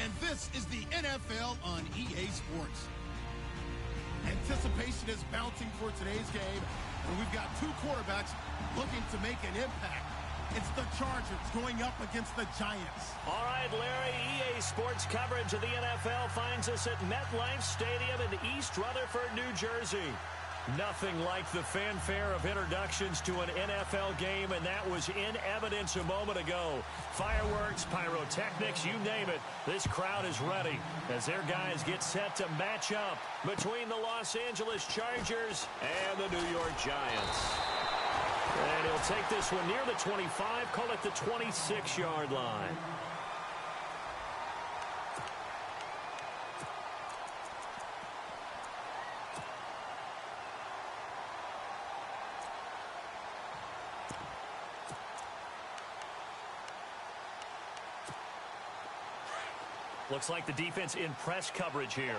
and this is the NFL on EA Sports. Anticipation is mounting for today's game, and we've got two quarterbacks looking to make an impact. It's the Chargers going up against the Giants. All right, Larry, EA Sports coverage of the NFL finds us at MetLife Stadium in East Rutherford, New Jersey. Nothing like the fanfare of introductions to an NFL game, and that was in evidence a moment ago. Fireworks, pyrotechnics, you name it. This crowd is ready as their guys get set to match up between the Los Angeles Chargers and the New York Giants. And he'll take this one near the 25, call it the 26-yard line. Looks like the defense in press coverage here.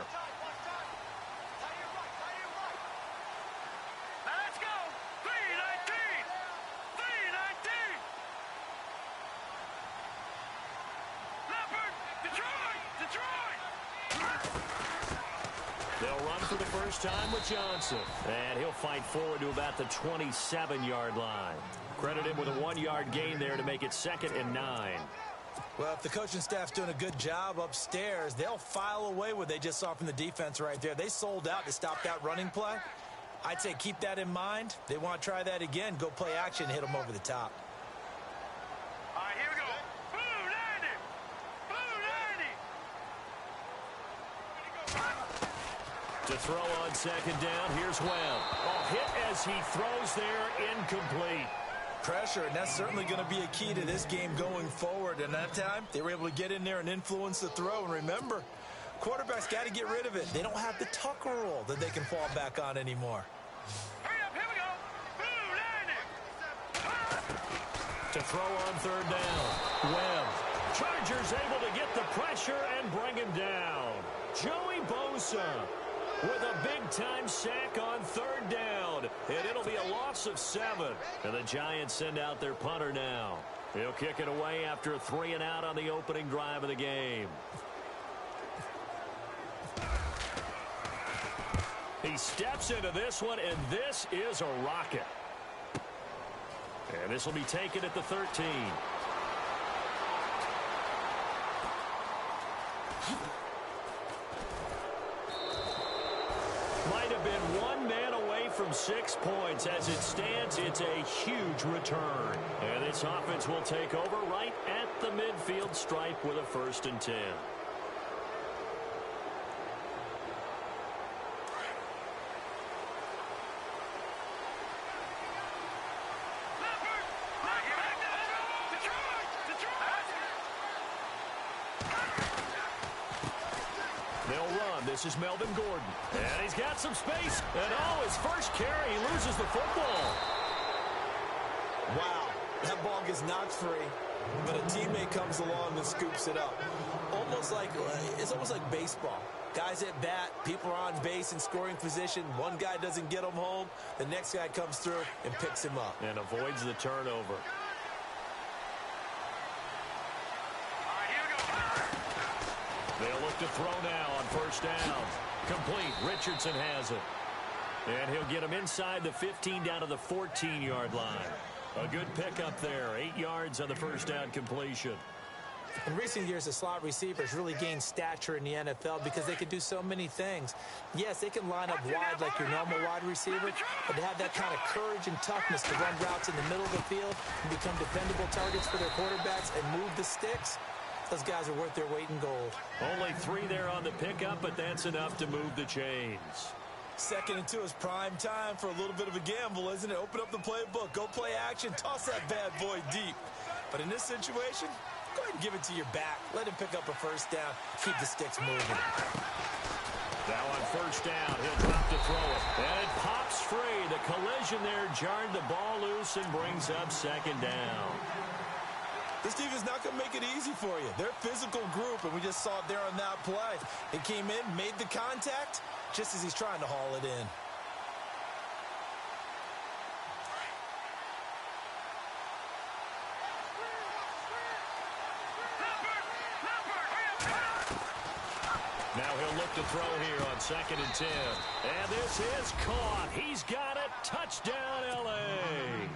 Let's go. 319. 319. Leopard. Detroit. They'll run for the first time with Johnson. And he'll fight forward to about the 27-yard line. Credit him with a 1-yard gain there to make it 2nd and 9. Well, if the coaching staff's doing a good job upstairs, they'll file away what they just saw from the defense right there. They sold out to stop that running play. I'd say keep that in mind. They want to try that again. Go play action, hit them over the top. All right, here we go. Blue 90. Blue 90. To throw on 2nd down, here's Webb. Oh, hit as he throws there, incomplete. Pressure, and that's certainly going to be a key to this game going forward. And that time, they were able to get in there and influence the throw. And remember, quarterbacks got to get rid of it. They don't have the Tucker rule that they can fall back on anymore. Hurry up, here we go. Blue 90. To throw on 3rd down, Webb. Chargers able to get the pressure and bring him down. Joey Bosa with a big-time sack on 3rd down. And it'll be a loss of 7. And the Giants send out their punter now. He'll kick it away after a 3-and-out on the opening drive of the game. He steps into this one, and this is a rocket. And this will be taken at the 13. Might have been one man away from 6 points. As it stands, it's a huge return. And this offense will take over right at the midfield stripe with a 1st and 10. They'll run. This is Melvin Gordon. And he's got some space. And his first carry, he loses the football. Wow, that ball gets knocked free, but a teammate comes along and scoops it up. It's almost like baseball. Guys at bat, people are on base in scoring position. One guy doesn't get him home. The next guy comes through and picks him up. And avoids the turnover. They'll look to throw now on 1st down. Complete. Richardson has it. And he'll get him inside the 15 down to the 14-yard line. A good pickup there. 8 yards on the 1st down completion. In recent years, the slot receivers really gained stature in the NFL because they can do so many things. Yes, they can line up wide like your normal wide receiver, but to have that kind of courage and toughness to run routes in the middle of the field and become dependable targets for their quarterbacks and move the sticks, those guys are worth their weight in gold. Only 3 there on the pickup, but that's enough to move the chains. 2nd and 2 is prime time for a little bit of a gamble, isn't it? Open up the playbook, go play action, toss that bad boy deep. But in this situation, go ahead and give it to your back. Let him pick up a 1st down. Keep the sticks moving. Now on 1st down, he'll drop to throw it. And it pops free. The collision there jarred the ball loose and brings up 2nd down. This team is not going to make it easy for you. They're a physical group, and we just saw it there on that play. He came in, made the contact, just as he's trying to haul it in. Now he'll look to throw here on 2nd and 10. And this is caught. He's got it. Touchdown, L.A.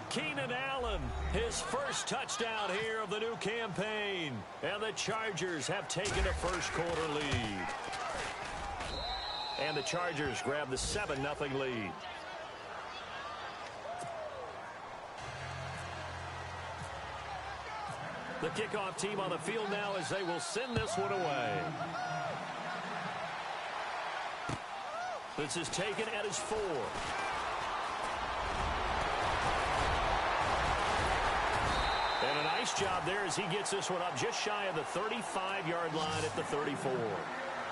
Keenan Allen, his first touchdown here of the new campaign. And the Chargers have taken a first-quarter lead. And the Chargers grab the 7-0 lead. The kickoff team on the field now as they will send this one away. This is taken at his 4. And a nice job there as he gets this one up just shy of the 35-yard line at the 34.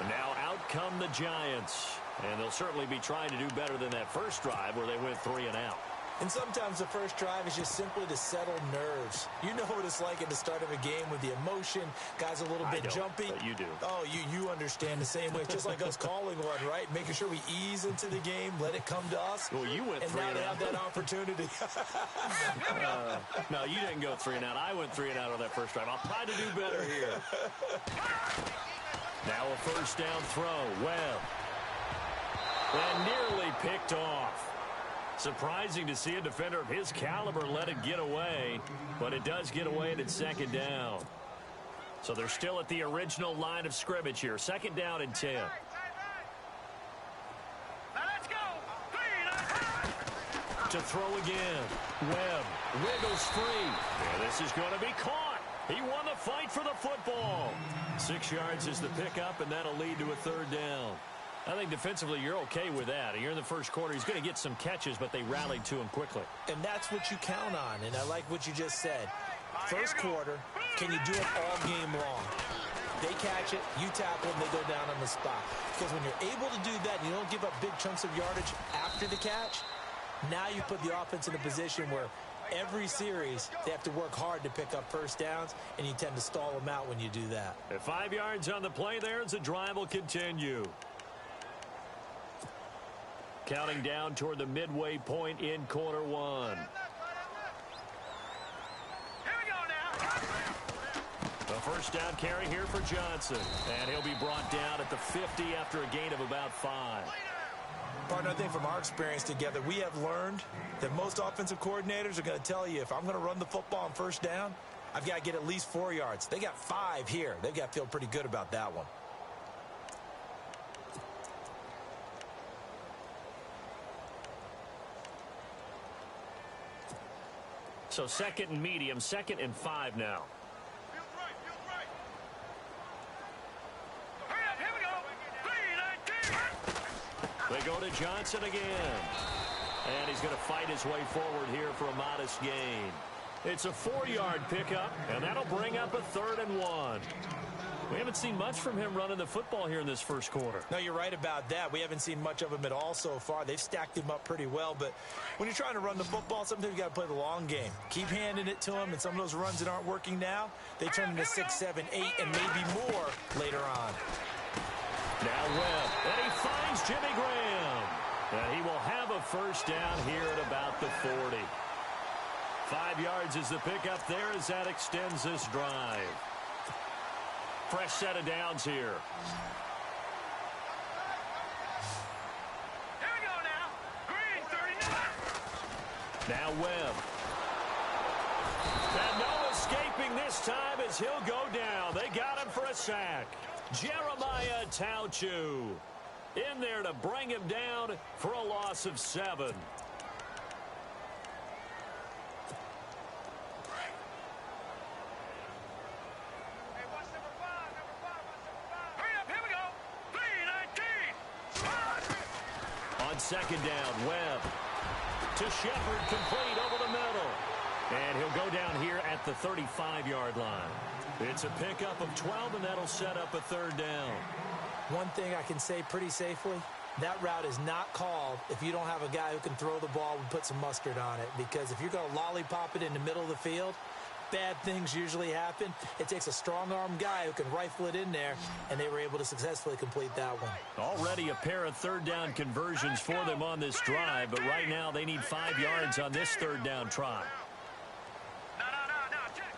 Now out come the Giants. And they'll certainly be trying to do better than that first drive where they went 3 and out. And sometimes the first drive is just simply to settle nerves. You know what it's like at the start of a game with the emotion. Guys a little bit jumpy. But you do. Oh, you understand the same way. It's just like us calling one, right? Making sure we ease into the game, let it come to us. Well, you went 3 and out. And now they have that opportunity. No, you didn't go 3 and out. I went 3 and out on that first drive. I'll try to do better here. Now a first down throw. Webb. And nearly picked off. Surprising to see a defender of his caliber let it get away, but it does get away and it's 2nd down. So they're still at the original line of scrimmage here. 2nd down and 10. Now let's go. To throw again. Webb wiggles free. And this is going to be caught. He won the fight for the football. 6 yards is the pickup, and that'll lead to a 3rd down. I think defensively you're okay with that. You're in the first quarter. He's going to get some catches, but they rallied to him quickly. And that's what you count on, and I like what you just said. First quarter, can you do it all game long? They catch it, you tackle them, they go down on the spot. Because when you're able to do that and you don't give up big chunks of yardage after the catch, now you put the offense in a position where every series they have to work hard to pick up first downs, and you tend to stall them out when you do that. At 5 yards on the play there as the drive will continue. Counting down toward the midway point in quarter 1. Here we go now. A first down carry here for Johnson. And he'll be brought down at the 50 after a gain of about 5. Partner, I think from our experience together, we have learned that most offensive coordinators are going to tell you, if I'm going to run the football on first down, I've got to get at least 4 yards. They got 5 here. They've got to feel pretty good about that one. So 2nd and medium, 2nd and 5 now. Feels right. Hurry up, here we go. 3-19. They go to Johnson again. And he's going to fight his way forward here for a modest gain. It's a 4-yard pickup, and that'll bring up a 3rd and 1. We haven't seen much from him running the football here in this first quarter. No, you're right about that. We haven't seen much of him at all so far. They've stacked him up pretty well, but when you're trying to run the football, sometimes you got to play the long game. Keep handing it to him, and some of those runs that aren't working now, they turn into 6, 7, 8, and maybe more later on. Now Webb, and he finds Jimmy Graham. And he will have a first down here at about the 40. 5 yards is the pickup there as that extends this drive. Fresh set of downs here. Here we go now. Green, 39. Now Webb. And no escaping this time as he'll go down. They got him for a sack. Jeremiah Tauchu in there to bring him down for a loss of 7. On 2nd down, Webb to Shepard, complete over the middle. And he'll go down here at the 35-yard line. It's a pickup of 12, and that'll set up a 3rd down. One thing I can say pretty safely, that route is not called if you don't have a guy who can throw the ball and put some mustard on it. Because if you're going to lollipop it in the middle of the field, bad things usually happen. It takes a strong-arm guy who can rifle it in there, and they were able to successfully complete that one. Already a pair of 3rd down conversions for them on this drive, but right now they need 5 yards on this 3rd down try. No, check.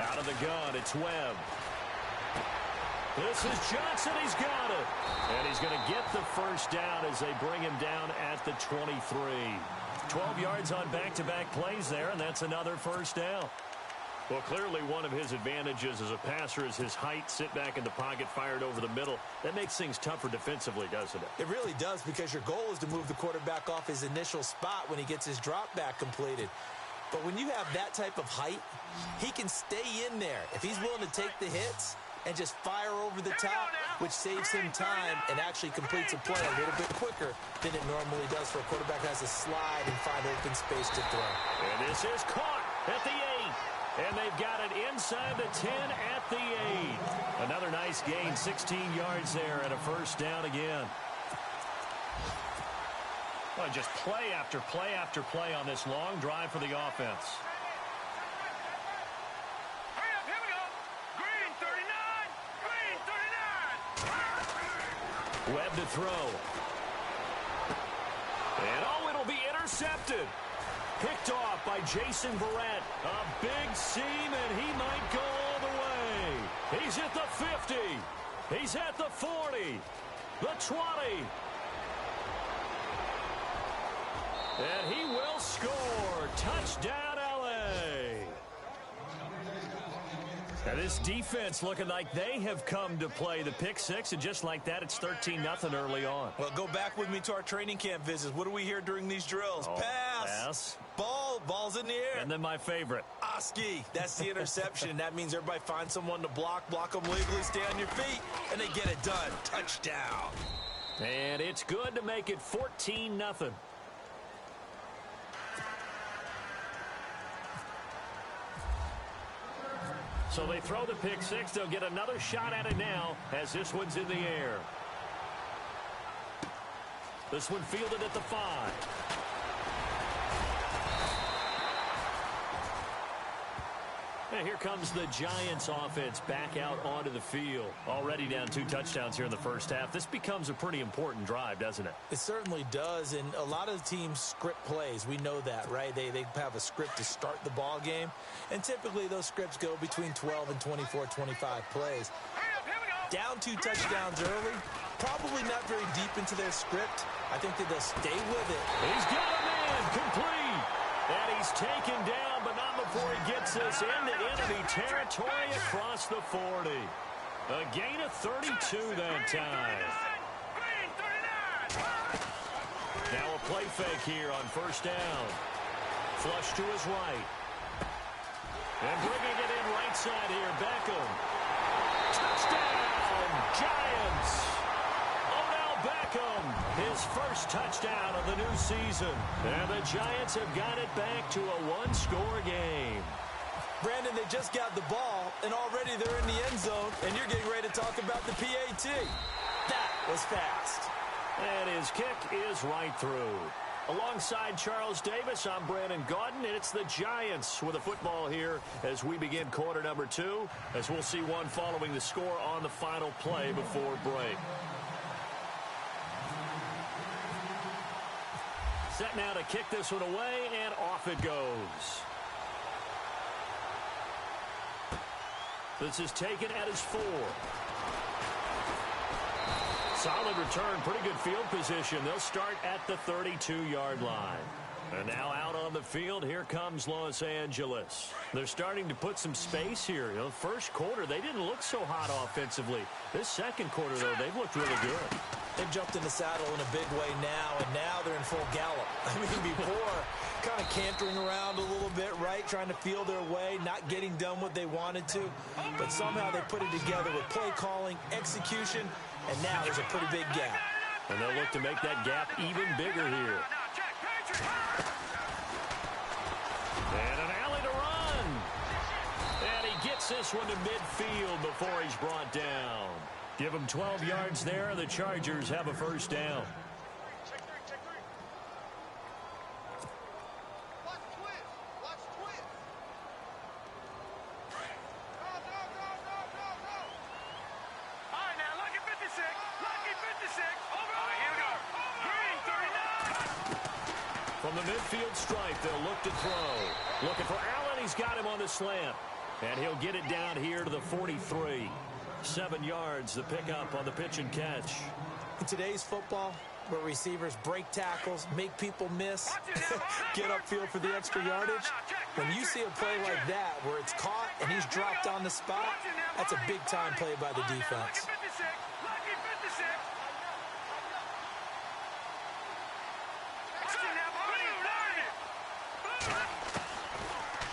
Out of the gun. It's Webb. This is Johnson. He's got it. And he's going to get the first down as they bring him down at the 23. 12 yards on back-to-back plays there, and that's another first down. Well, clearly one of his advantages as a passer is his height. Sit back in the pocket, fired over the middle. That makes things tougher defensively, doesn't it? It really does, because your goal is to move the quarterback off his initial spot when he gets his drop back completed. But when you have that type of height, he can stay in there. If he's willing to take the hits and just fire over the top, which saves him time and actually completes a play a little bit quicker than it normally does for a quarterback who has to slide and find open space to throw. And this is caught at the 8. And they've got it inside the 10 at the 8. Another nice gain, 16 yards there, and a first down again. Well, just play after play after play on this long drive for the offense. Hurry up, here we go. Green 39. Green 39. Webb to throw. And oh, it'll be intercepted. Picked off by Jason Verrett. A big seam, and he might go all the way. He's at the 50. He's at the 40. The 20. And he will score. Touchdown, L.A. Now this defense looking like they have come to play. The pick six, and just like that, it's 13-0 early on. Well, go back with me to our training camp visits. What do we hear during these drills? Oh, pass. Ball's in the air. And then my favorite. Oski. That's the interception. That means everybody finds someone to block them legally, stay on your feet, and they get it done. Touchdown. And it's good to make it 14-0. So they throw the pick six. They'll get another shot at it now as this one's in the air. This one fielded at the 5. And here comes the Giants offense back out onto the field. Already down 2 touchdowns here in the first half. This becomes a pretty important drive, doesn't it? It certainly does, and a lot of teams script plays. We know that, right? They have a script to start the ball game, and typically those scripts go between 12 and 24, 25 plays. Down 2 touchdowns early, probably not very deep into their script. I think that they'll stay with it. He's got a man complete, and he's taken down, but not before he gets this into enemy territory across the 40. A gain of 32 that time. Now a play fake here on first down. Flush to his right. And bringing it in right side here, Beckham. Touchdown, Giants! Odell Beckham, his first touchdown of the new season. And the Giants have got it back to a 1-score game. Brandon, they just got the ball, and already they're in the end zone, and you're getting ready to talk about the PAT. That was fast. And his kick is right through. Alongside Charles Davis, I'm Brandon Gaudin, and it's the Giants with a football here as we begin quarter number 2, as we'll see one following the score on the final play before break. Set now to kick this one away, and off it goes. This is taken at his 4. Solid return, pretty good field position. They'll start at the 32-yard line. And now out on the field, here comes Los Angeles. They're starting to put some space here. You know, first quarter, they didn't look so hot offensively. This second quarter, though, they've looked really good. They've jumped in the saddle in a big way now, and now they're in full gallop. I mean, before, kind of cantering around a little bit, right, trying to feel their way, not getting done what they wanted to. But somehow they put it together with play calling, execution, and now there's a pretty big gap. And they'll look to make that gap even bigger here. And an alley to run. And he gets this one to midfield before he's brought down. Give him 12 yards there. The Chargers have a first down. From the midfield stripe, they'll look to throw. Looking for Allen. He's got him on the slant. And he'll get it down here to the 43. 7 yards, the pickup on the pitch and catch. In today's football, where receivers break tackles, make people miss, get upfield for the extra yardage, when you see a play like that where it's caught and he's dropped on the spot, that's a big-time play by the defense.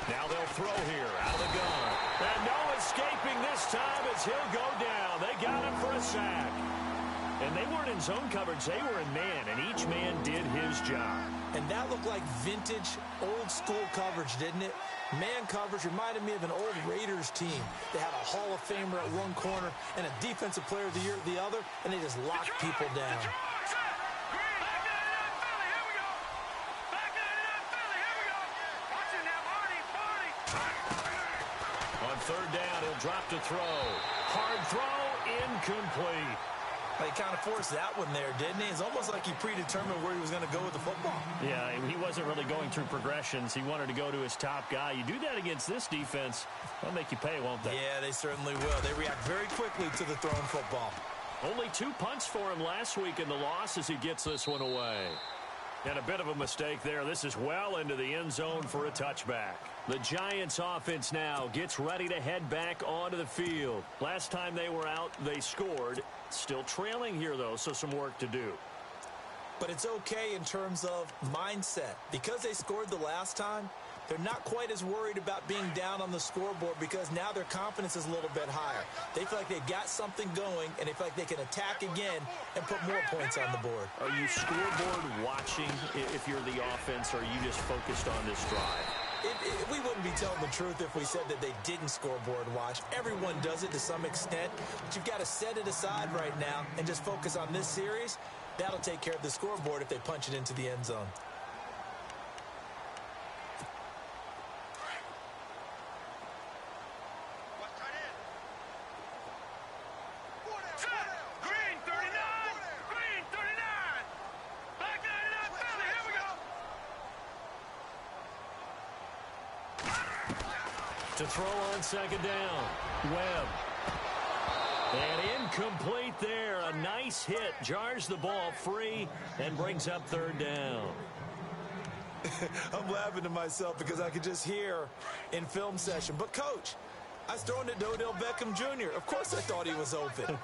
Now they'll throw here out of the gun. And no escaping this time as he'll go down. They got him for a sack. And they weren't in zone coverage. They were in man, and each man did his job. And that looked like vintage, old-school coverage, didn't it? Man coverage reminded me of an old Raiders team. They had a Hall of Famer at one corner and a Defensive Player of the Year at the other, and they just locked people down. On third down, he'll drop to throw. Hard throw, incomplete. He kind of forced that one there, didn't he? It's almost like he predetermined where he was going to go with the football. Yeah, he wasn't really going through progressions. He wanted to go to his top guy. You do that against this defense, they'll make you pay, won't they? Yeah, they certainly will. They react very quickly to the thrown football. Only 2 punts for him last week in the loss as he gets this one away. And a bit of a mistake there. This is well into the end zone for a touchback. The Giants offense now gets ready to head back onto the field. Last time they were out, they scored. Still trailing here, though, so some work to do. But it's okay in terms of mindset. Because they scored the last time, they're not quite as worried about being down on the scoreboard because now their confidence is a little bit higher. They feel like they've got something going, and they feel like they can attack again and put more points on the board. Are you scoreboard watching if you're the offense, or are you just focused on this drive? We wouldn't be telling the truth if we said that they didn't scoreboard watch. Everyone does it to some extent, but you've got to set it aside right now and just focus on this series. That'll take care of the scoreboard if they punch it into the end zone. To throw on second down. Webb. And incomplete there. A nice hit. Jars the ball free and brings up third down. I'm laughing to myself because I could just hear in film session. But, Coach, I was throwing it to Odell Beckham Jr. Of course I thought he was open.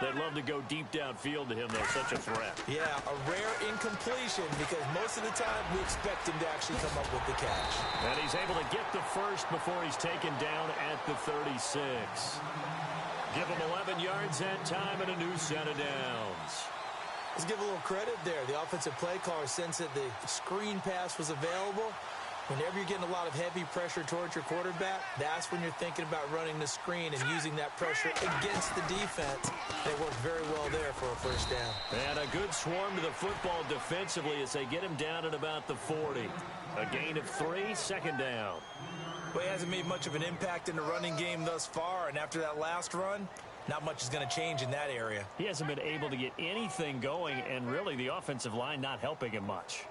They'd love to go deep downfield to him. They're such a threat. Yeah, a rare incompletion because most of the time we expect him to actually come up with the catch. And he's able to get the first before he's taken down at the 36. Give him 11 yards that time and a new set of downs. Let's give a little credit there. The offensive play caller sensed that the screen pass was available. Whenever you're getting a lot of heavy pressure towards your quarterback, that's when you're thinking about running the screen and using that pressure against the defense. They worked very well there for a first down. And a good swarm to the football defensively as they get him down at about the 40. A gain of 3, second down. Well, he hasn't made much of an impact in the running game thus far, and after that last run, not much is going to change in that area. He hasn't been able to get anything going, and really the offensive line not helping him much.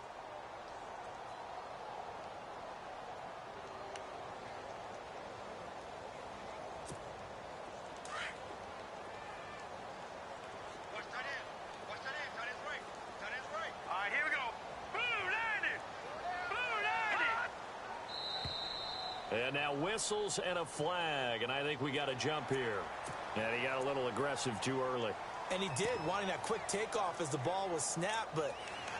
And now whistles and a flag, and I think we got a jump here. And he got a little aggressive too early. And he did, wanting that quick takeoff as the ball was snapped, but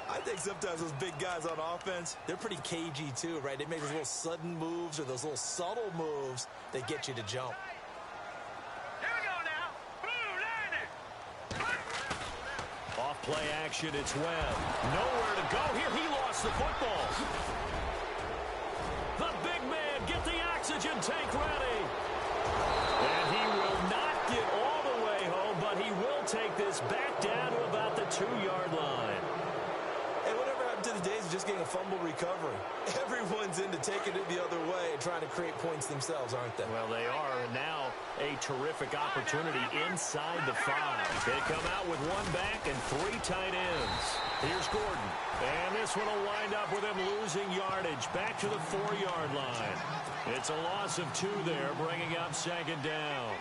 I think sometimes those big guys on offense, they're pretty cagey too, right? They make those little sudden moves or those little subtle moves that get you to jump. Here we go now. Off play action, it's Webb. Nowhere to go here. He lost the football. The big man, get the oxygen tank ready. And he will not get all the way home, but he will take this back down to about the 2-yard line. And whatever happened to the days of just getting a fumble recovery. Everyone's into taking it the other way and trying to create points themselves, aren't they? Well, they are, and now a terrific opportunity inside the 5. They come out with one back and 3 tight ends. Here's Gordon, and this one will wind up with him losing yardage back to the 4-yard line. It's a loss of 2 there, bringing up 2nd down.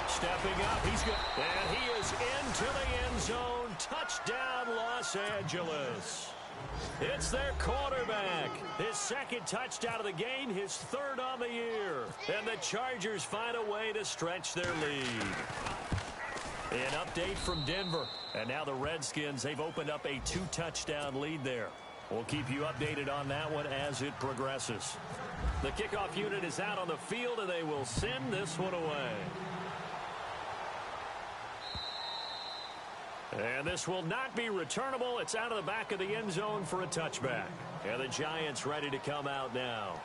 Stepping up, he's good, and he is into the end zone. Touchdown, Los Angeles. It's their quarterback. His 2nd touchdown of the game, his 3rd on the year. And the Chargers find a way to stretch their lead. An update from Denver. And now the Redskins, they've opened up a 2-touchdown lead there. We'll keep you updated on that one as it progresses. The kickoff unit is out on the field, and they will send this one away. And this will not be returnable. It's out of the back of the end zone for a touchback. And the Giants ready to come out now.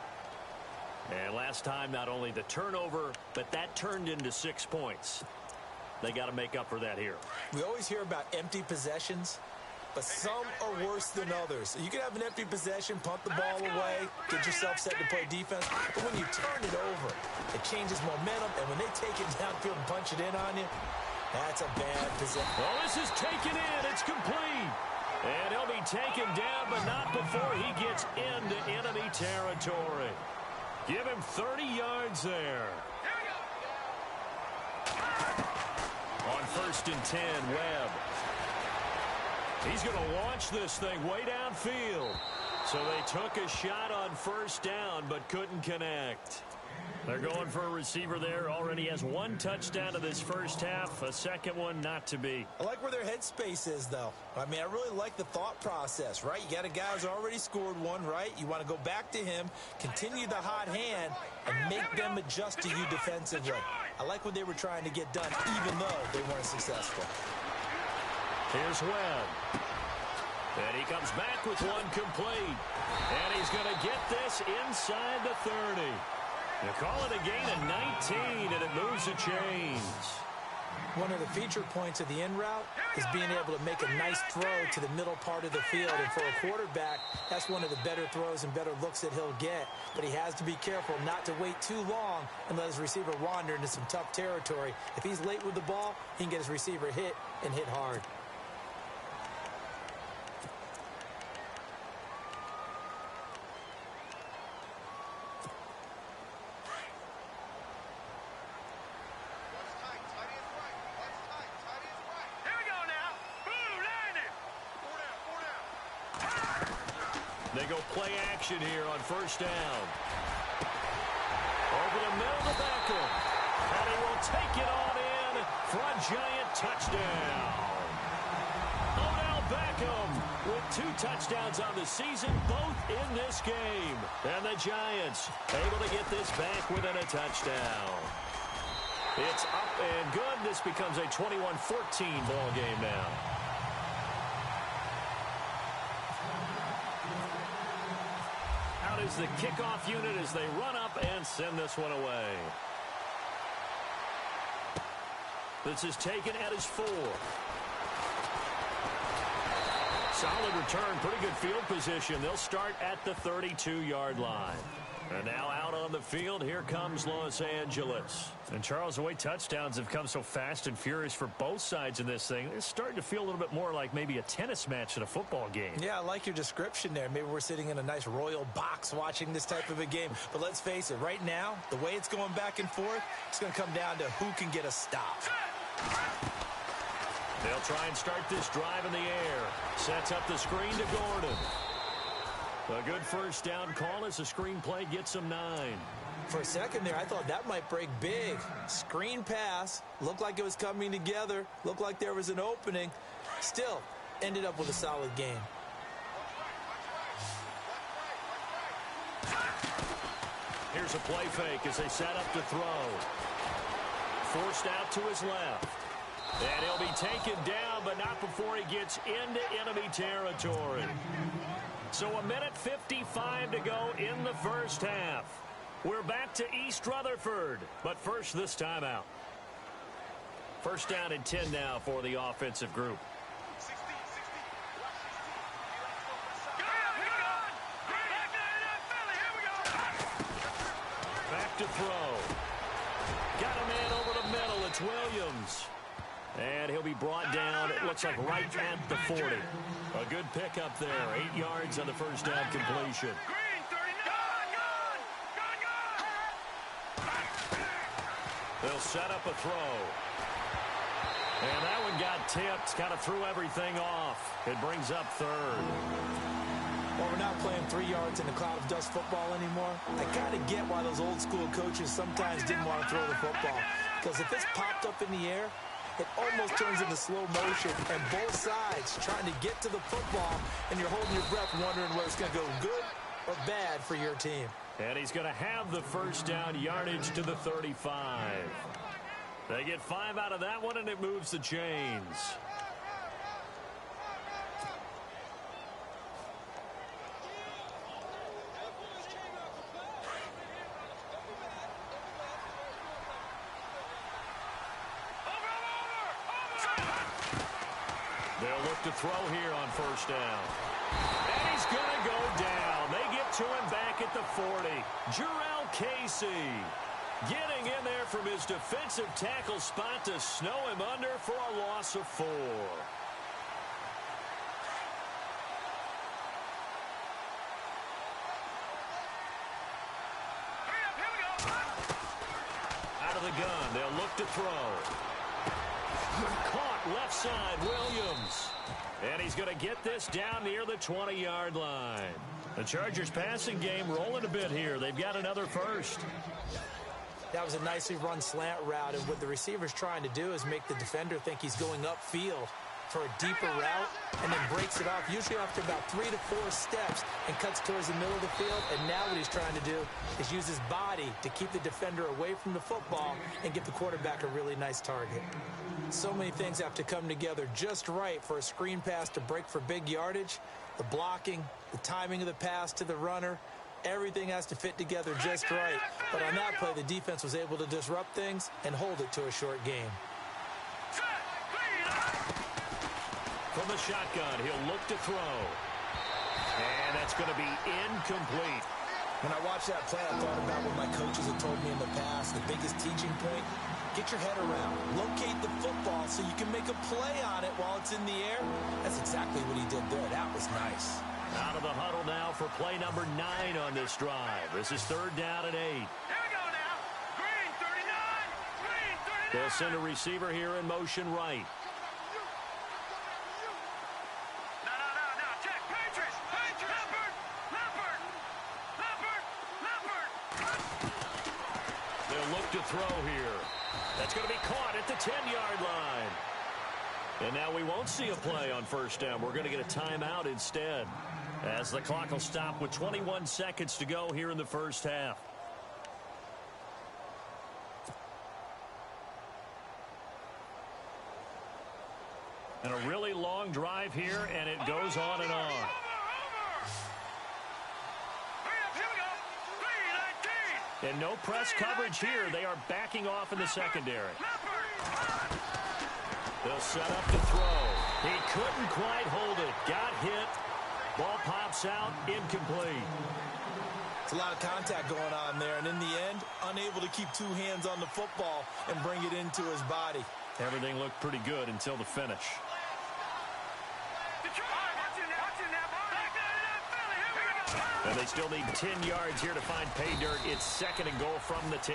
And last time, not only the turnover, but that turned into 6 points. They got to make up for that here. We always hear about empty possessions, but some are worse than others. You can have an empty possession, punt the ball away, get yourself set to play defense, but when you turn it over, it changes momentum, and when they take it downfield and punch it in on you, that's a bad possession. Well, this is taken in. It's complete. And he'll be taken down, but not before he gets into enemy territory. Give him 30 yards there. On 1st and 10, Webb. He's going to launch this thing way downfield. So they took a shot on 1st down, but couldn't connect. They're going for a receiver there. Already has 1 touchdown of this first half. A 2nd one not to be. I like where their headspace is, though. I mean, I really like the thought process, right? You got a guy who's already scored 1, right? You want to go back to him, continue the hot hand, and make them adjust to you defensively. I like what they were trying to get done, even though they weren't successful. Here's Webb. And he comes back with 1 complete. And he's going to get this inside the 30. You call it a gain of 19, and it moves the chains. One of the feature points of the in route is being able to make a nice throw to the middle part of the field. And for a quarterback, that's one of the better throws and better looks that he'll get. But he has to be careful not to wait too long and let his receiver wander into some tough territory. If he's late with the ball, he can get his receiver hit and hit hard. They go play action here on 1st down. Over the middle to Beckham. And he will take it on in for a Giant touchdown. Odell Beckham with 2 touchdowns on the season, both in this game. And the Giants able to get this back within a touchdown. It's up and good. This becomes a 21-14 ball game now. Is the kickoff unit as they run up and send this one away. This is taken at his 4. Solid return, pretty good field position. They'll start at the 32-yard line. And now out on the field, here comes Los Angeles. And Charles, the way touchdowns have come so fast and furious for both sides in this thing, it's starting to feel a little bit more like maybe a tennis match than a football game. Yeah, I like your description there. Maybe we're sitting in a nice royal box watching this type of a game. But let's face it, right now, the way it's going back and forth, it's going to come down to who can get a stop. They'll try and start this drive in the air. Sets up the screen to Gordon. A good first down call as the screenplay gets him 9. For a second there, I thought that might break big. Screen pass. Looked like it was coming together. Looked like there was an opening. Still, ended up with a solid game. Here's a play fake as they set up to throw. forced out to his left. And he'll be taken down, but not before he gets into enemy territory. So 1:55 to go in the first half. We're back to East Rutherford, but first this timeout. First down and 10 now for the offensive group. Back to throw. Got a man over the middle. It's Williams. And he'll be brought down, it looks like right at the 40. A good pickup there. 8 yards on the first down completion. They'll set up a throw. And that one got tipped. Kind of threw everything off. It brings up third. Well, we're not playing 3 yards in a cloud of dust football anymore. I kind of get why those old school coaches sometimes didn't want to throw the football. Because if it's popped up in the air, it almost turns into slow motion, and both sides trying to get to the football, and you're holding your breath wondering whether it's going to go good or bad for your team. And he's going to have the first down, yardage to the 35. They get 5 out of that one, and it moves the chains. They'll look to throw here on first down. And he's going to go down. They get to him back at the 40. Jurrell Casey getting in there from his defensive tackle spot to snow him under for a loss of 4. Out of the gun, they'll look to throw. Caught left side, Williams. And he's going to get this down near the 20-yard line. The Chargers passing game rolling a bit here. They've got another first. That was a nicely run slant route, and what the receiver's trying to do is make the defender think he's going upfield for a deeper route, and then breaks it off, usually after about 3 to 4 steps, and cuts towards the middle of the field. And now what he's trying to do is use his body to keep the defender away from the football and give the quarterback a really nice target. So many things have to come together just right for a screen pass to break for big yardage. The blocking, the timing of the pass to the runner, everything has to fit together just right. But on that play, the defense was able to disrupt things and hold it to a short game. From the shotgun, he'll look to throw. And that's going to be incomplete. When I watched that play, I thought about what my coaches had told me in the past. The biggest teaching point, get your head around. Locate the football so you can make a play on it while it's in the air. That's exactly what he did there. That was nice. Out of the huddle now for play number 9 on this drive. This is third down and 8. Here we go now. Green 39. Green 39. They'll send a receiver here in motion right. No. Check. Patriots. Leopard. They'll look to throw here. That's going to be caught at the 10-yard line. And now we won't see a play on first down. We're going to get a timeout instead, as the clock will stop with 21 seconds to go here in the first half. And a really long drive here, and it goes on and on. And no press coverage here. They are backing off in the secondary. They'll set up to throw. He couldn't quite hold it. Got hit. Ball pops out. Incomplete. It's a lot of contact going on there, and in the end, unable to keep 2 hands on the football and bring it into his body. Everything looked pretty good until the finish. And they still need 10 yards here to find pay dirt. It's second and goal from the 10.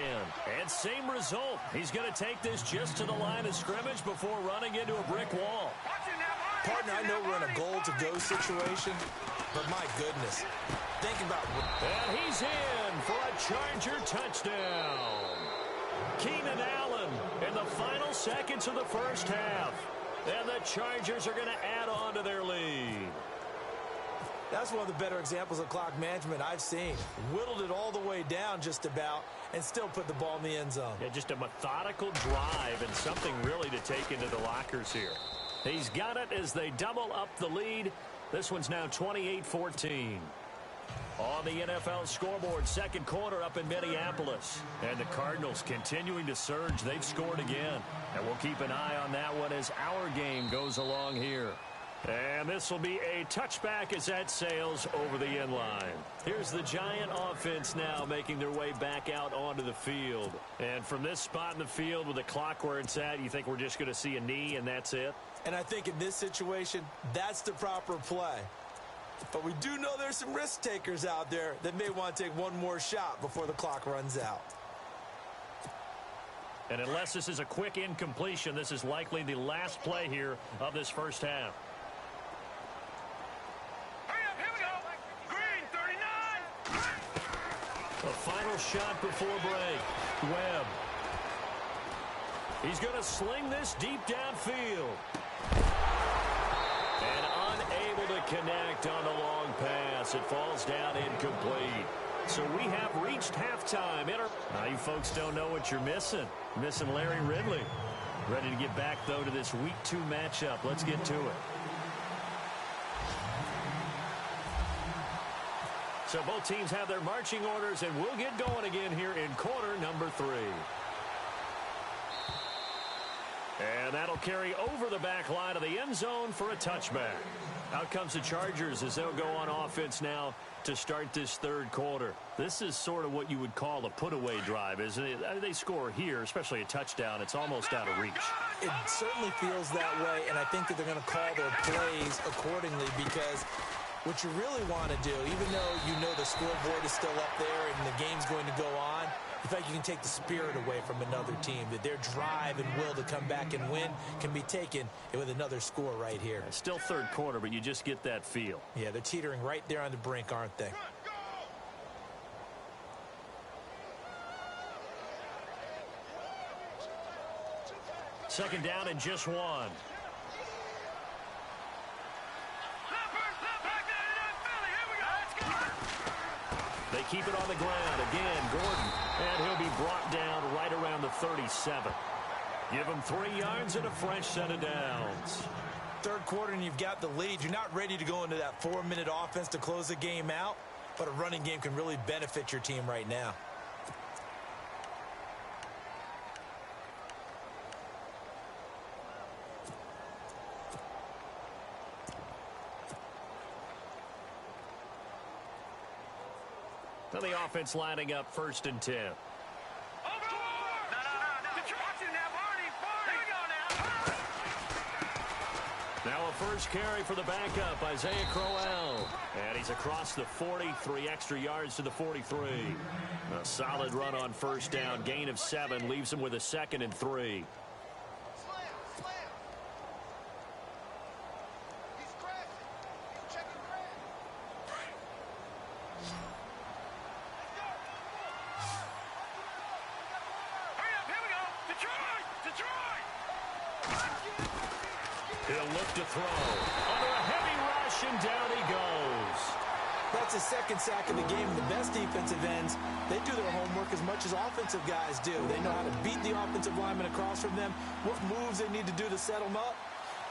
And same result. He's going to take this just to the line of scrimmage before running into a brick wall. Partner, I know we're in a goal-to-go situation, but my goodness. Think about it. And he's in for a Charger touchdown. Keenan Allen in the final seconds of the first half. And the Chargers are going to add on to their lead. That's one of the better examples of clock management I've seen. Whittled it all the way down just about and still put the ball in the end zone. Yeah, just a methodical drive and something really to take into the lockers here. He's got it as they double up the lead. This one's now 28-14. On the NFL scoreboard, second quarter up in Minneapolis. And the Cardinals continuing to surge. They've scored again. And we'll keep an eye on that one as our game goes along here. And this will be a touchback as that sails over the end line. Here's the Giant offense now making their way back out onto the field. And from this spot in the field with the clock where it's at, you think we're just going to see a knee and that's it? And I think in this situation, that's the proper play. But we do know there's some risk takers out there that may want to take one more shot before the clock runs out. And unless this is a quick incompletion, this is likely the last play here of this first half. Here we go. Green, 39. A final shot before break. Webb. He's going to sling this deep downfield. And unable to connect on the long pass. It falls down incomplete. So we have reached halftime. Now you folks don't know what you're missing. Missing Larry Ridley. Ready to get back, though, to this Week 2 matchup. Let's get to it. So both teams have their marching orders, and we'll get going again here in quarter number 3. And that'll carry over the back line of the end zone for a touchback. Out comes the Chargers as they'll go on offense now to start this third quarter. This is sort of what you would call a put-away drive, isn't it? They score here, especially a touchdown. It's almost out of reach. It certainly feels that way, and I think that they're going to call their plays accordingly because what you really want to do, even though you know the scoreboard is still up there and the game's going to go on, in fact, you can take the spirit away from another team, that their drive and will to come back and win can be taken with another score right here. Still third quarter, but you just get that feel. Yeah, they're teetering right there on the brink, aren't they? Second down and just one. They keep it on the ground. Again, Gordon. And he'll be brought down right around the 37. Give him 3 yards and a fresh set of downs. Third quarter and you've got the lead. You're not ready to go into that 4-minute offense to close the game out, but a running game can really benefit your team right now. So the offense lining up 1st and 10. No. Watch it now, Barney. Here we go now. Now a first carry for the backup, Isaiah Crowell. And he's across the 40, 3 extra yards to the 43. A solid run on first down, gain of 7, leaves him with a 2nd and 3. He'll look to throw. Under a heavy rush, and down he goes. That's his 2nd sack of the game. The best defensive ends, they do their homework as much as offensive guys do. They know how to beat the offensive lineman across from them, what moves they need to do to set them up.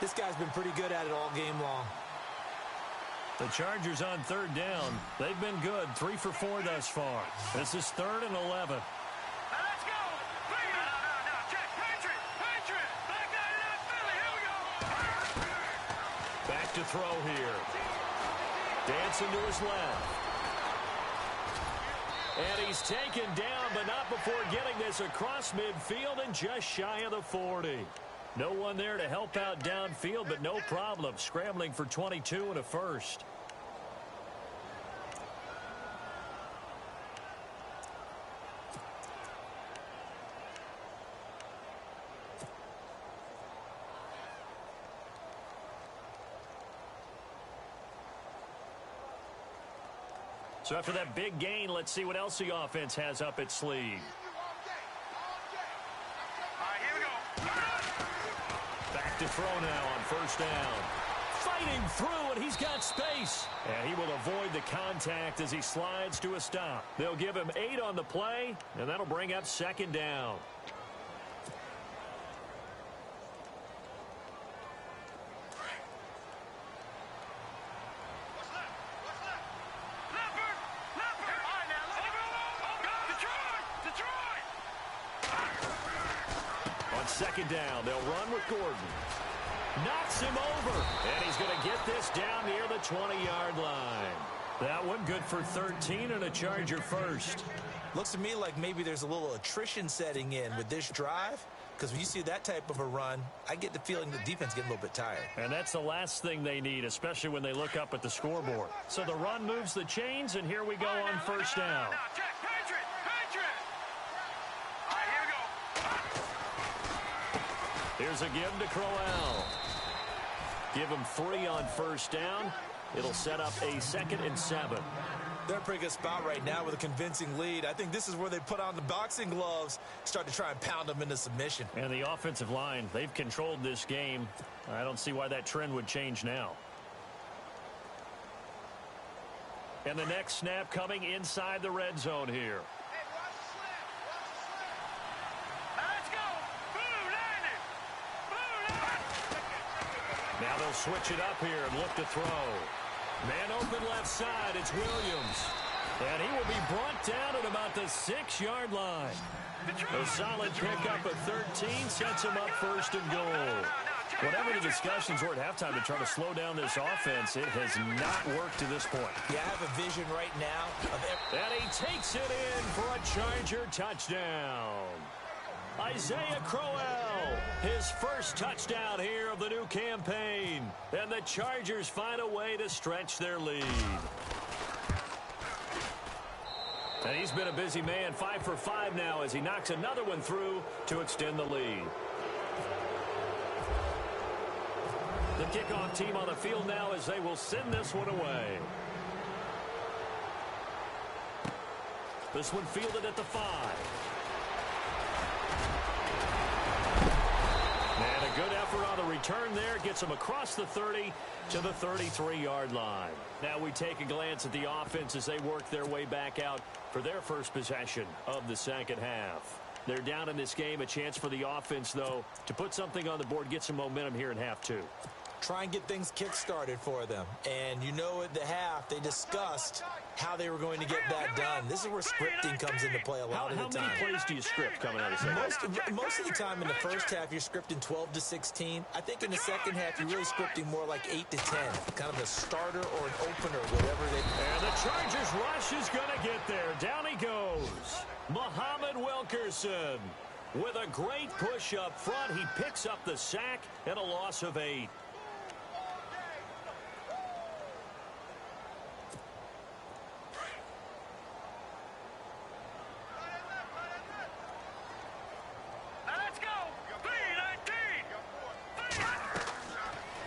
This guy's been pretty good at it all game long. The Chargers on 3rd down. They've been good, 3 for 4 thus far. This is 3rd and 11. To throw here. Dancing to his left. And he's taken down, but not before getting this across midfield and just shy of the 40. No one there to help out downfield, but no problem. Scrambling for 22 and a first. So after that big gain, let's see what else the offense has up its sleeve. Here we go. Back to throw now on first down. fighting through, and he's got space. And he will avoid the contact as he slides to a stop. They'll give him 8 on the play, and that'll bring up 2nd down. On 2nd down, they'll run with Gordon. Knocks him over, and he's going to get this down near the 20-yard line. That one good for 13 and a Charger first. Looks to me like maybe there's a little attrition setting in with this drive, because when you see that type of a run, I get the feeling the defense getting a little bit tired. And that's the last thing they need, especially when they look up at the scoreboard. So the run moves the chains, and here we go on 1st down. Here's a give to Crowell. Give him 3 on 1st down. It'll set up a 2nd and 7. They're in a pretty good spot right now with a convincing lead. I think this is where they put on the boxing gloves, start to try and pound them into submission. And the offensive line, they've controlled this game. I don't see why that trend would change now. And the next snap coming inside the red zone here. Now they'll switch it up here and look to throw. Man open left side, it's Williams. And he will be brought down at about the 6-yard line. A solid pickup of 13 sets him up 1st and goal. Whatever the discussions were at halftime to try to slow down this offense, it has not worked to this point. Yeah, I have a vision right now of and he takes it in for a Charger touchdown. Isaiah Crowell, his first touchdown here of the new campaign. And the Chargers find a way to stretch their lead. And he's been a busy man, 5 for 5 now as he knocks another one through to extend the lead. The kickoff team on the field now as they will send this one away. This one fielded at the 5. And a good effort on the return there. Gets him across the 30 to the 33-yard line. Now we take a glance at the offense as they work their way back out for their first possession of the 2nd half. They're down in this game. A chance for the offense, though, to put something on the board, get some momentum here in half 2. Try and get things kick-started for them. And you know at the half, they discussed how they were going to get that done. This is where scripting comes into play a lot of the time. How many plays do you script coming out of the second? Most of the time in the first half, you're scripting 12 to 16. I think in the second half, you're really scripting more like 8 to 10. Kind of a starter or an opener, whatever they... And the Chargers rush is going to get there. Down he goes. Muhammad Wilkerson. With a great push up front, he picks up the sack and a loss of 8.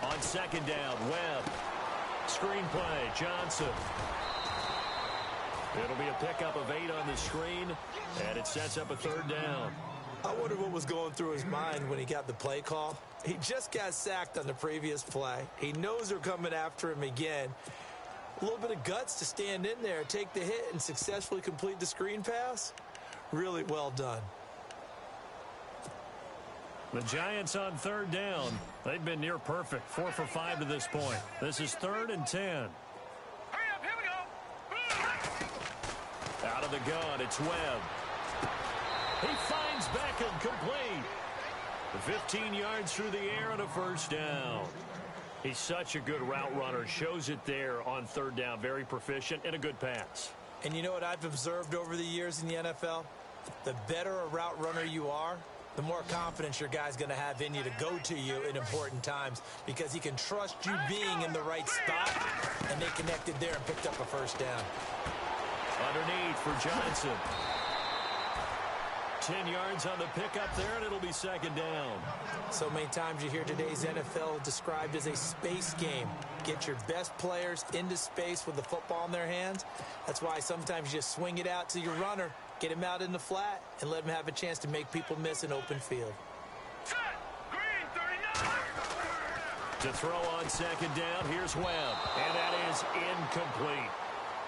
On 2nd down, Webb. Screenplay, Johnson. It'll be a pickup of 8 on the screen, and it sets up a 3rd down. I wonder what was going through his mind when he got the play call. He just got sacked on the previous play. He knows they're coming after him again. A little bit of guts to stand in there, take the hit, and successfully complete the screen pass. Really well done. The Giants on 3rd down. They've been near perfect. 4 for 5 to this point. This is 3rd and 10. Hurry up, here we go. Out of the gun, it's Webb. He finds Beckham complete. 15 yards through the air and a 1st down. He's such a good route runner. Shows it there on 3rd down. Very proficient and a good pass. And you know what I've observed over the years in the NFL? The better a route runner you are, the more confidence your guy's going to have in you to go to you in important times because he can trust you being in the right spot, and they connected there and picked up a 1st down. Underneath for Johnson. 10 yards on the pickup there, and it'll be 2nd down. So many times you hear today's NFL described as a space game. Get your best players into space with the football in their hands. That's why sometimes you just swing it out to your runner, get him out in the flat, and let him have a chance to make people miss an open field. Set. Green, 39. To throw on second down, here's Webb. And that is incomplete.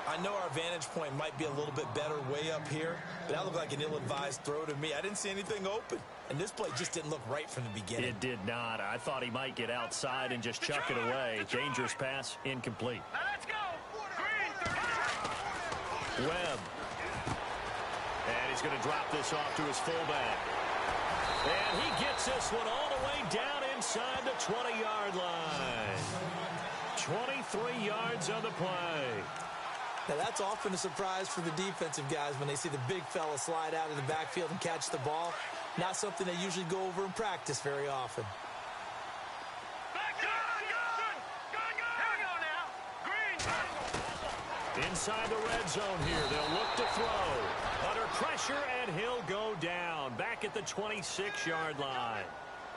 I know our vantage point might be a little bit better way up here, but that looked like an ill-advised throw to me. I didn't see anything open, and this play just didn't look right from the beginning. It did not. I thought he might get outside and just chuck it away. Dangerous pass, incomplete. Now let's go. Green, 30. Webb. And he's going to drop this off to his fullback. And he gets this one all the way down inside the 20-yard line. 23 yards on the play. Now, that's often a surprise for the defensive guys when they see the big fella slide out of the backfield and catch the ball. Not something they usually go over in practice very often. Inside the red zone here. They'll look to throw. Under pressure, and he'll go down. Back at the 26-yard line.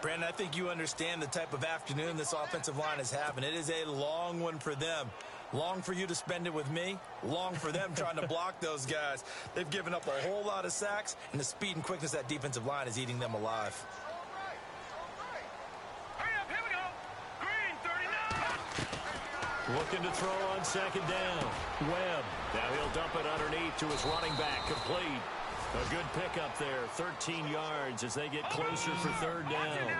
Brandon, I think you understand the type of afternoon this offensive line is having. It is a long one for them. Long for you to spend it with me. Long for them trying to block those guys. They've given up a whole lot of sacks, and the speed and quickness of that defensive line is eating them alive. Hurry up, here we go. Green, 39. Looking to throw on second down. Webb. Now he'll dump it underneath to his running back. Complete. A good pickup there. 13 yards as they get closer for third down.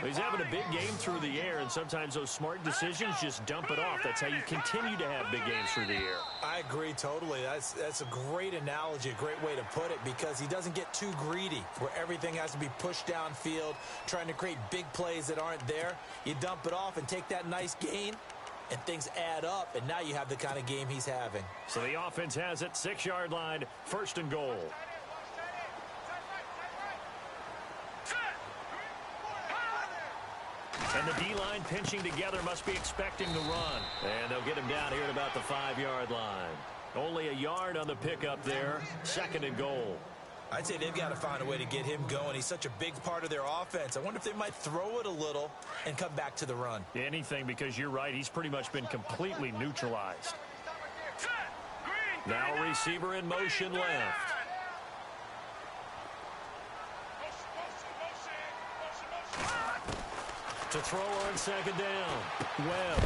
He's having a big game through the air, and sometimes those smart decisions just dump it off. That's how you continue to have big games through the air. I agree totally. That's a great analogy, a great way to put it, because he doesn't get too greedy where everything has to be pushed downfield, trying to create big plays that aren't there. You dump it off and take that nice gain, and things add up, and now you have the kind of game he's having. So the offense has it, 6-yard line, first and goal. And the D-line pinching together must be expecting the run. And they'll get him down here at about the 5-yard line. Only a yard on the pickup there. Second and goal. I'd say they've got to find a way to get him going. He's such a big part of their offense. I wonder if they might throw it a little and come back to the run. Anything, because you're right. He's pretty much been completely neutralized. Now receiver in motion left. To throw on second down. Webb.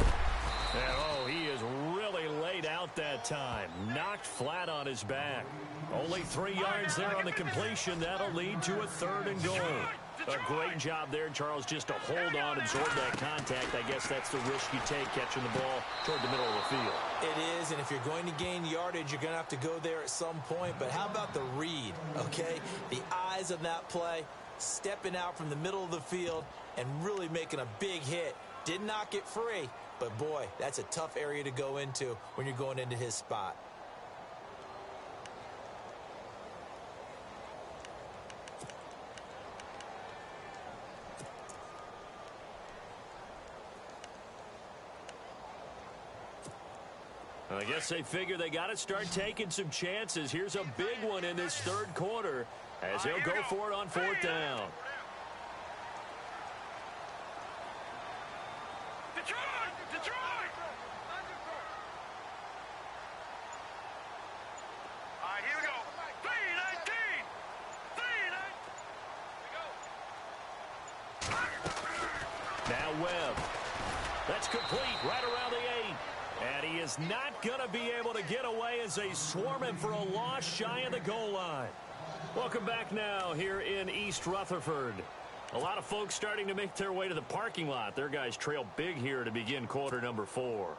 And he is really laid out that time. Knocked flat on his back. Only 3 yards there on the completion. That'll lead to a third and goal. A great job there, Charles, just to hold on, absorb that contact. I guess that's the risk you take, catching the ball toward the middle of the field. It is, and if you're going to gain yardage, you're going to have to go there at some point. But how about the read, okay? The eyes of that play, stepping out from the middle of the field and really making a big hit. Did not get free, but boy, that's a tough area to go into when you're going into his spot. I guess they figure they got to start taking some chances. Here's a big one in this third quarter as he'll go for it on fourth down. Detroit! All right, here we go. 3-19. Now Webb. That's complete right around the 8. And he is not going to be able to get away as they swarm him for a loss shy of the goal line. Welcome back now here in East Rutherford. A lot of folks starting to make their way to the parking lot. Their guys trail big here to begin quarter number 4.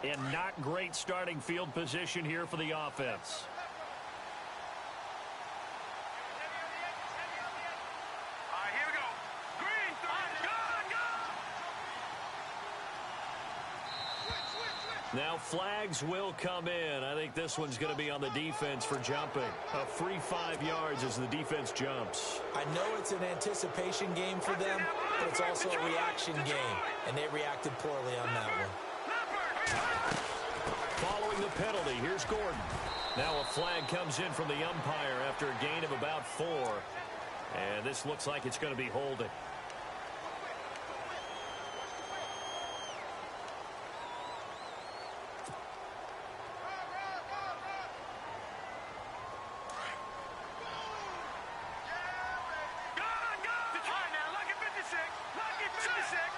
And not great starting field position here for the offense. All right, here we go. Green, 30. Go! Now flags will come in. I think this one's going to be on the defense for jumping. A free 5 yards as the defense jumps. I know it's an anticipation game for them, but it's also a reaction game, and they reacted poorly on that one. Following the penalty, here's Gordon. Now a flag comes in from the umpire after a gain of about 4. And this looks like it's going to be holding. Go! All right, now, lucky 56. Lucky 56.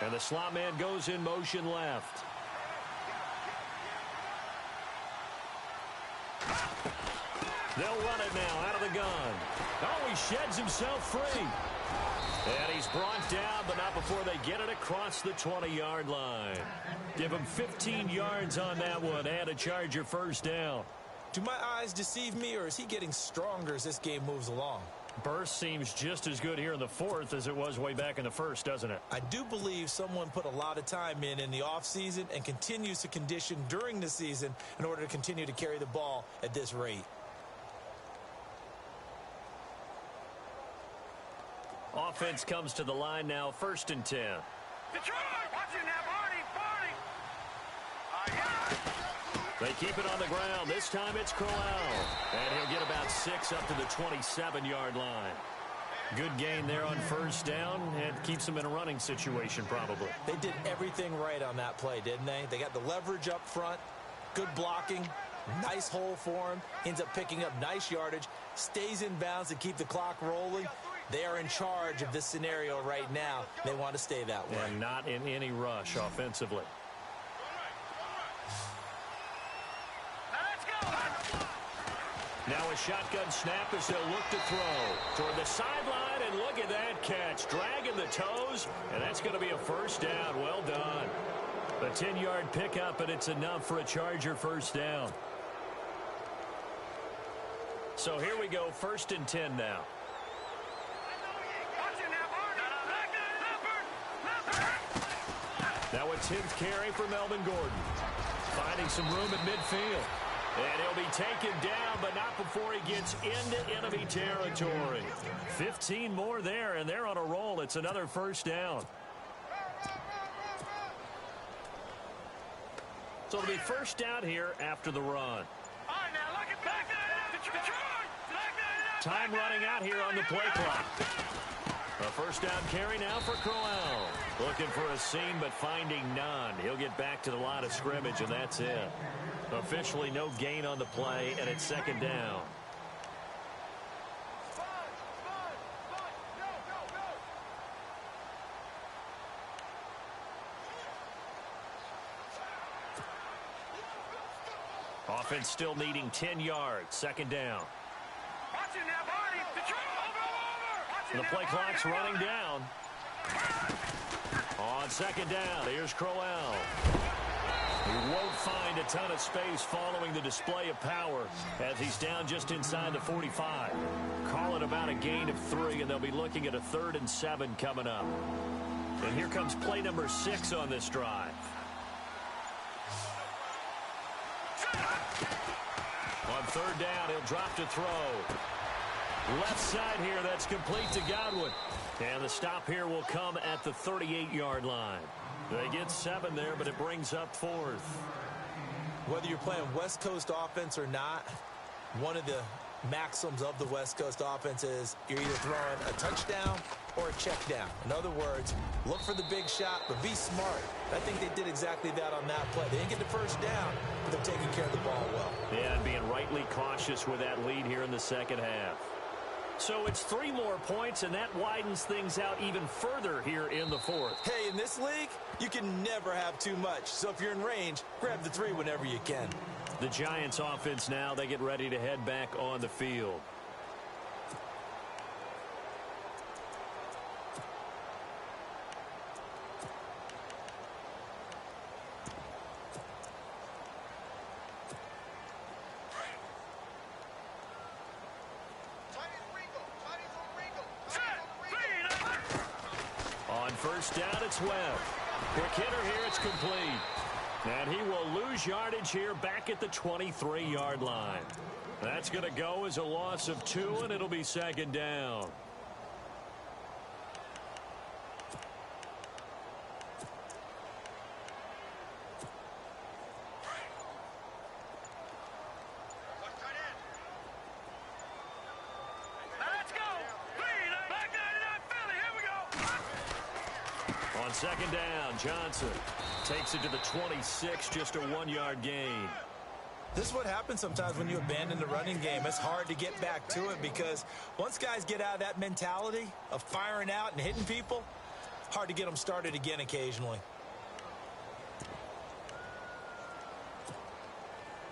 And the slot man goes in motion left. They'll run it now out of the gun. Oh, he sheds himself free. And he's brought down, but not before they get it across the 20-yard line. Give him 15 yards on that one and a Charger first down. Do my eyes deceive me, or is he getting stronger as this game moves along? Burst seems just as good here in the fourth as it was way back in the first, doesn't it? I do believe someone put a lot of time in the offseason and continues to condition during the season in order to continue to carry the ball at this rate. Offense comes to the line now, 1st and 10. Detroit, watching that Barney. They keep it on the ground. This time it's Crowell. And he'll get about 6 up to the 27-yard line. Good gain there on first down and keeps them in a running situation probably. They did everything right on that play, didn't they? They got the leverage up front, good blocking, nice hole for him, ends up picking up nice yardage, stays in bounds to keep the clock rolling. They are in charge of this scenario right now. They want to stay that way. And not in any rush offensively. Now a shotgun snap as they'll look to throw toward the sideline, and look at that catch. Dragging the toes, and that's going to be a first down. Well done. A 10-yard pickup, and it's enough for a Charger first down. So here we go, 1st and 10 now. Now a 10th carry for Melvin Gordon. Finding some room at midfield. And he'll be taken down, but not before he gets into enemy territory. 15 more there, and they're on a roll. It's another first down. So it'll be first down here after the run. Time running out here on the play clock. A first down carry now for Crowell. Looking for a seam, but finding none. He'll get back to the line of scrimmage, and that's it. Officially no gain on the play, and it's 2nd down. Offense still needing 10 yards. 2nd down. The play clock's running down. On 2nd down, here's Crowell. He won't find a ton of space following the display of power as he's down just inside the 45. Call it about a gain of 3, and they'll be looking at a 3rd and 7 coming up. And here comes play number 6 on this drive. On 3rd down, he'll drop to throw. Left side here, that's complete to Godwin. And the stop here will come at the 38-yard line. They get 7 there, but it brings up 4th. Whether you're playing West Coast offense or not, one of the maxims of the West Coast offense is you're either throwing a touchdown or a check down. In other words, look for the big shot, but be smart. I think they did exactly that on that play. They didn't get the first down, but they're taking care of the ball well. Yeah, and being rightly cautious with that lead here in the second half. So it's 3 more points, and that widens things out even further here in the 4th. Hey, in this league, you can never have too much. So if you're in range, grab the 3 whenever you can. The Giants offense now, they get ready to head back on the field. First down, it's Webb. Quick hitter here, it's complete. And he will lose yardage here back at the 23-yard line. That's going to go as a loss of 2, and it'll be 2nd down. On 2nd down, Johnson takes it to the 26, just a 1-yard gain. This is what happens sometimes when you abandon the running game. It's hard to get back to it because once guys get out of that mentality of firing out and hitting people, hard to get them started again occasionally.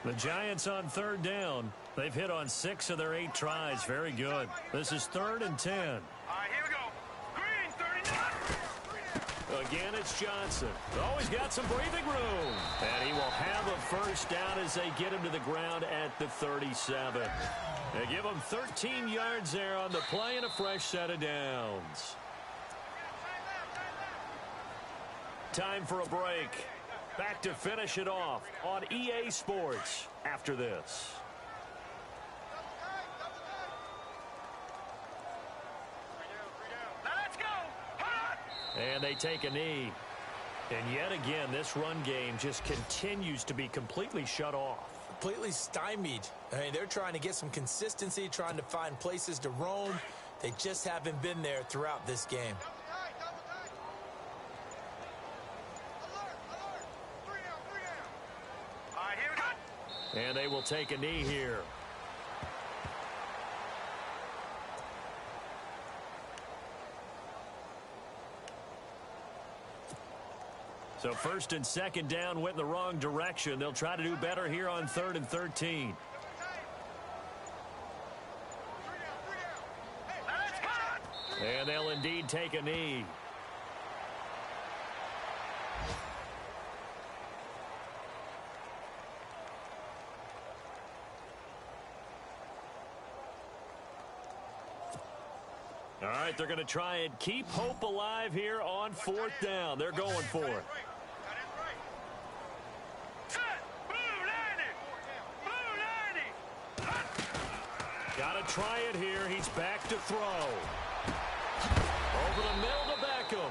The Giants on third down. They've hit on 6 of their 8 tries. Very good. This is 3rd and 10. All right, here we go. Green, 39. Again, it's Johnson. Oh, he's got some breathing room. And he will have a first down as they get him to the ground at the 37. They give him 13 yards there on the play and a fresh set of downs. Time for a break. Back to finish it off on EA Sports after this. Let's go. And they take a knee. And yet again, this run game just continues to be completely shut off. Completely stymied. I mean, they're trying to get some consistency, trying to find places to roam. They just haven't been there throughout this game. All right, here we go. And they will take a knee here. So 1st and 2nd down went in the wrong direction. They'll try to do better here on 3rd and 13. And they'll indeed take a knee. All right, they're going to try and keep hope alive here on 4th down. They're going for it. Got to try it here. He's back to throw. Over the middle to Beckham.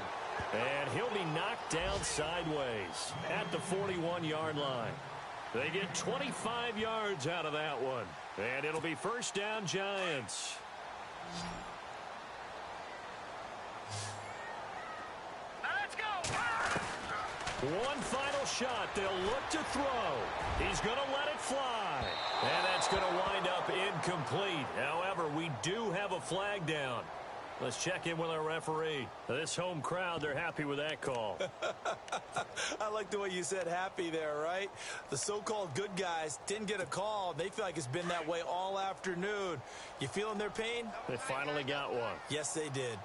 And he'll be knocked down sideways at the 41-yard line. They get 25 yards out of that one. And it'll be first down, Giants. One final shot. They'll look to throw. He's going to let it fly. And that's going to wind up incomplete. However, we do have a flag down. Let's check in with our referee. This home crowd, they're happy with that call. I like the way you said happy there, right? The so-called good guys didn't get a call. They feel like it's been that way all afternoon. You feeling their pain? They finally got one. Yes, they did.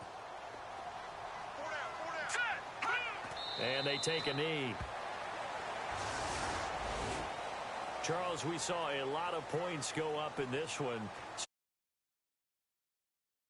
And they take a knee. Charles, we saw a lot of points go up in this one.